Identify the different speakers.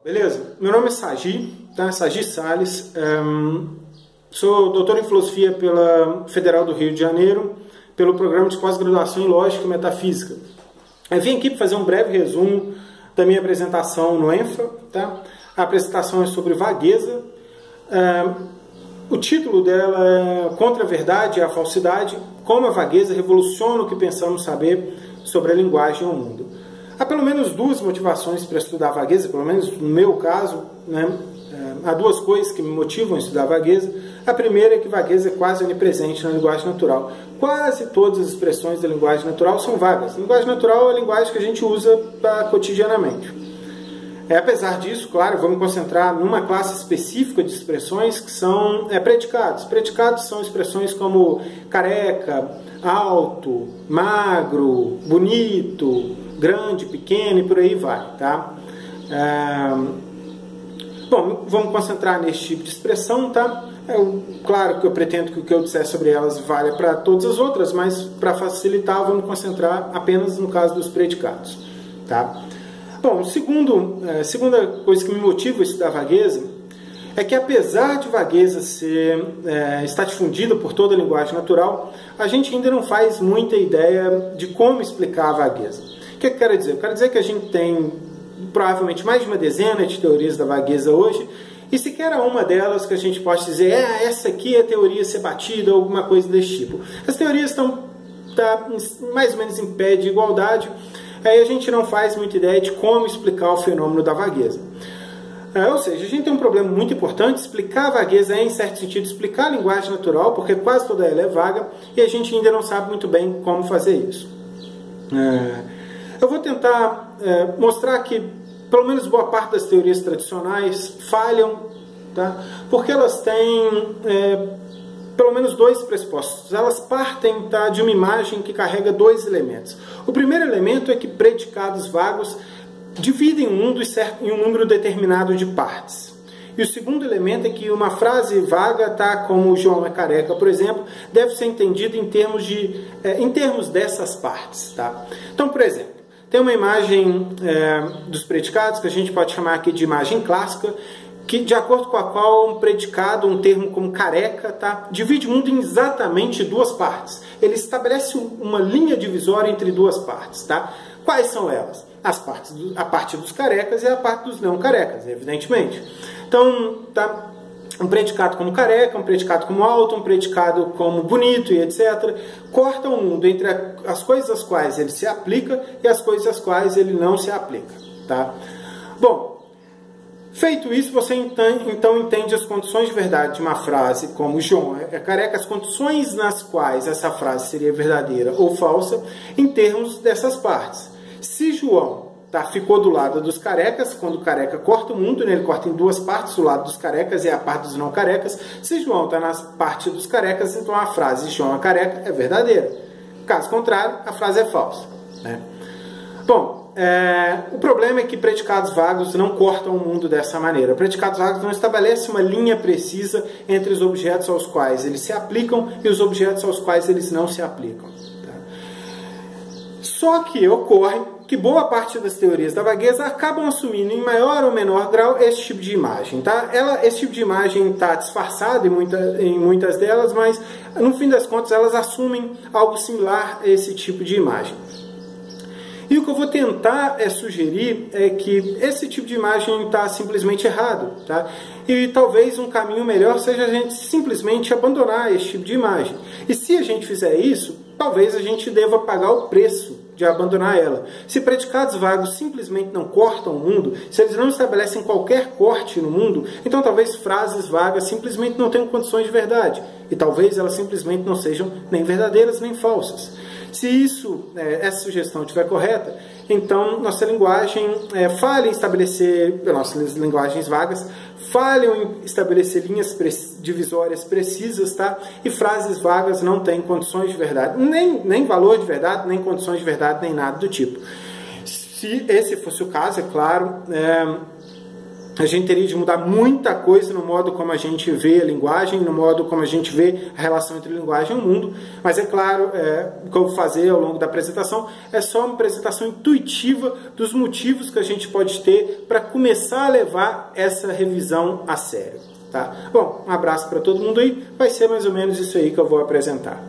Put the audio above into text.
Speaker 1: Beleza? Meu nome é Sagi, tá? Sagi Salles, sou doutor em filosofia pela Federal do Rio de Janeiro, pelo programa de pós-graduação em Lógica e Metafísica. Eu vim aqui para fazer um breve resumo da minha apresentação no ENFA, tá? A apresentação é sobre vagueza. O título dela é Contra a Verdade e a Falsidade, como a vagueza revoluciona o que pensamos saber sobre a linguagem e o mundo. Há pelo menos duas motivações para estudar a vagueza, pelo menos no meu caso, né? Há duas coisas que me motivam a estudar a vagueza. A primeira é que vagueza é quase onipresente na linguagem natural. Quase todas as expressões da linguagem natural são vagas. A linguagem natural é a linguagem que a gente usa cotidianamente. Apesar disso, claro, vamos concentrar numa classe específica de expressões que são predicados. Predicados são expressões como careca, alto, magro, bonito, grande, pequeno e por aí vai, tá? Bom, vamos concentrar nesse tipo de expressão, tá? Claro que eu pretendo que o que eu disser sobre elas valha para todas as outras, mas para facilitar vamos concentrar apenas no caso dos predicados, tá? Bom, segunda coisa que me motiva a estudar vagueza é que, apesar de vagueza estar difundida por toda a linguagem natural, a gente ainda não faz muita ideia de como explicar a vagueza. O que eu quero dizer? Eu quero dizer que a gente tem provavelmente mais de uma dezena de teorias da vagueza hoje, e sequer há uma delas que a gente pode dizer essa aqui é a teoria a ser batida, ou alguma coisa desse tipo. As teorias estão mais ou menos em pé de igualdade, aí a gente não faz muita ideia de como explicar o fenômeno da vagueza. Ou seja, a gente tem um problema muito importante. Explicar a vagueza em certo sentido, explicar a linguagem natural, porque quase toda ela é vaga, e a gente ainda não sabe muito bem como fazer isso. Eu vou tentar mostrar que pelo menos boa parte das teorias tradicionais falham, tá? Porque elas têm pelo menos dois pressupostos. Elas partem, tá, de uma imagem que carrega dois elementos. O primeiro elemento é que predicados vagos dividem o mundo em um número determinado de partes. E o segundo elemento é que uma frase vaga, tá, como o João é careca, por exemplo, deve ser entendida em termos dessas partes. Tá? Então, por exemplo, tem uma imagem dos predicados que a gente pode chamar aqui de imagem clássica, que, de acordo com a qual um predicado, um termo como careca, tá, divide o mundo em exatamente duas partes. Ele estabelece uma linha divisória entre duas partes. Tá? Quais são elas? A parte dos carecas e a parte dos não carecas, evidentemente. Então, tá, um predicado como careca, um predicado como alto, um predicado como bonito e etc. cortam o mundo entre as coisas às quais ele se aplica e as coisas às quais ele não se aplica. Tá? Bom, feito isso, você então entende as condições de verdade de uma frase como João é careca, as condições nas quais essa frase seria verdadeira ou falsa em termos dessas partes. Se João ficou do lado dos carecas, quando o careca corta o mundo, né, ele corta em duas partes, o lado dos carecas e a parte dos não carecas. Se João está na parte dos carecas, então a frase João é careca é verdadeira. Caso contrário, a frase é falsa. Né? Bom, o problema é que predicados vagos não cortam o mundo dessa maneira. Predicados vagos não estabelecem uma linha precisa entre os objetos aos quais eles se aplicam e os objetos aos quais eles não se aplicam. Só que ocorre que boa parte das teorias da vagueza acabam assumindo em maior ou menor grau esse tipo de imagem. Tá? Esse tipo de imagem está disfarçada em muitas delas, mas no fim das contas elas assumem algo similar a esse tipo de imagem. E o que eu vou tentar sugerir é que esse tipo de imagem está simplesmente errado. Tá? E talvez um caminho melhor seja a gente simplesmente abandonar esse tipo de imagem. E se a gente fizer isso, talvez a gente deva pagar o preço de abandonar ela. Se predicados vagos simplesmente não cortam o mundo, se eles não estabelecem qualquer corte no mundo, então talvez frases vagas simplesmente não tenham condições de verdade. E talvez elas simplesmente não sejam nem verdadeiras nem falsas. Se essa sugestão estiver correta, então nossa linguagem falha em estabelecer, nossas linguagens vagas, falham em estabelecer linhas divisórias precisas, tá? E frases vagas não têm condições de verdade, nem valor de verdade, nem condições de verdade, nem nada do tipo. Se esse fosse o caso, é claro, A gente teria de mudar muita coisa no modo como a gente vê a linguagem, no modo como a gente vê a relação entre a linguagem e o mundo, mas é claro, o que eu vou fazer ao longo da apresentação é só uma apresentação intuitiva dos motivos que a gente pode ter para começar a levar essa revisão a sério. Tá? Bom, um abraço para todo mundo aí, vai ser mais ou menos isso aí que eu vou apresentar.